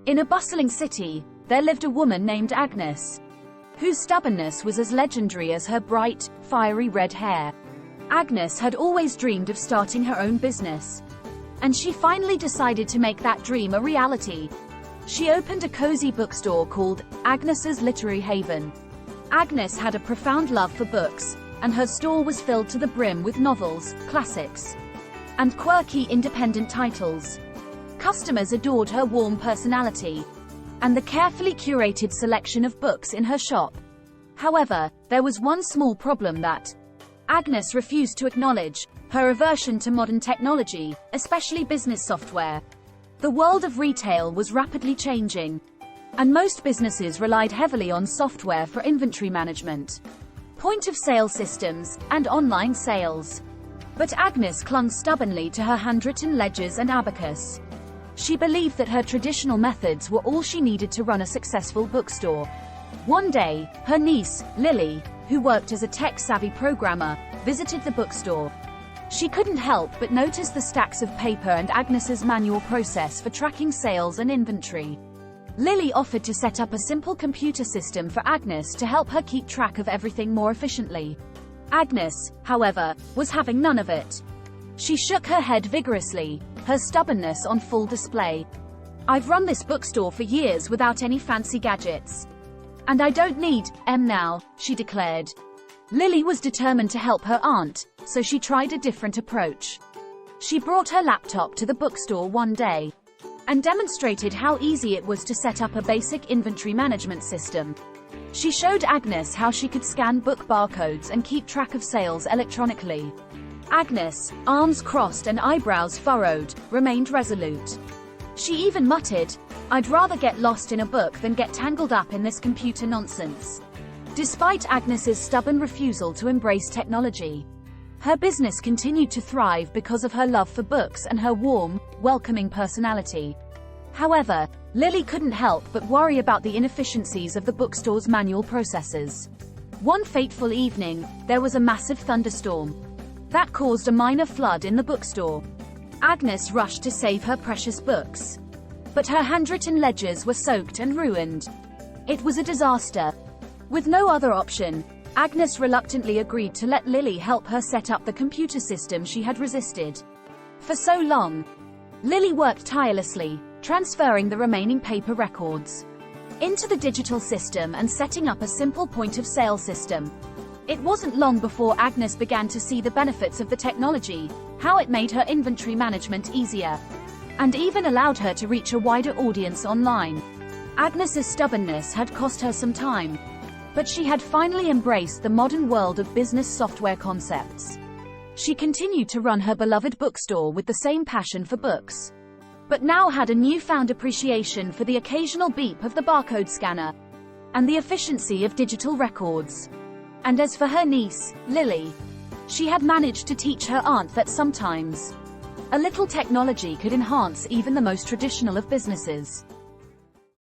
In a bustling city, there lived a woman named Agnes, whose stubbornness was as legendary as her bright, fiery red hair. Agnes had always dreamed of starting her own business, and she finally decided to make that dream a reality. She opened a cozy bookstore called Agnes's Literary Haven. Agnes had a profound love for books, and her store was filled to the brim with novels, classics, and quirky independent titles. Customers adored her warm personality and the carefully curated selection of books in her shop. However, there was one small problem that Agnes refused to acknowledge: her aversion to modern technology, especially business software. The world of retail was rapidly changing, and most businesses relied heavily on software for inventory management, point-of-sale systems, and online sales. But Agnes clung stubbornly to her handwritten ledgers and abacus. She believed that her traditional methods were all she needed to run a successful bookstore. One day, her niece, Lily, who worked as a tech-savvy programmer, visited the bookstore. She couldn't help but notice the stacks of paper and Agnes's manual process for tracking sales and inventory. Lily offered to set up a simple computer system for Agnes to help her keep track of everything more efficiently. Agnes, however, was having none of it. She shook her head vigorously, her stubbornness on full display. "I've run this bookstore for years without any fancy gadgets, and I don't need them now," she declared. Lily was determined to help her aunt, so she tried a different approach. She brought her laptop to the bookstore one day and demonstrated how easy it was to set up a basic inventory management system. She showed Agnes how she could scan book barcodes and keep track of sales electronically. Agnes, arms crossed and eyebrows furrowed, remained resolute. She even muttered, "I'd rather get lost in a book than get tangled up in this computer nonsense." Despite Agnes's stubborn refusal to embrace technology, her business continued to thrive because of her love for books and her warm, welcoming personality. However, Lily couldn't help but worry about the inefficiencies of the bookstore's manual processes. One fateful evening, there was a massive thunderstorm that caused a minor flood in the bookstore. Agnes rushed to save her precious books, but her handwritten ledgers were soaked and ruined. It was a disaster. With no other option, Agnes reluctantly agreed to let Lily help her set up the computer system she had resisted for so long. Lily worked tirelessly, transferring the remaining paper records into the digital system and setting up a simple point-of-sale system. It wasn't long before Agnes began to see the benefits of the technology, how it made her inventory management easier, and even allowed her to reach a wider audience online. Agnes's stubbornness had cost her some time, but she had finally embraced the modern world of business software concepts. She continued to run her beloved bookstore with the same passion for books, but now had a newfound appreciation for the occasional beep of the barcode scanner and the efficiency of digital records. And as for her niece, Lily, she had managed to teach her aunt that sometimes a little technology could enhance even the most traditional of businesses.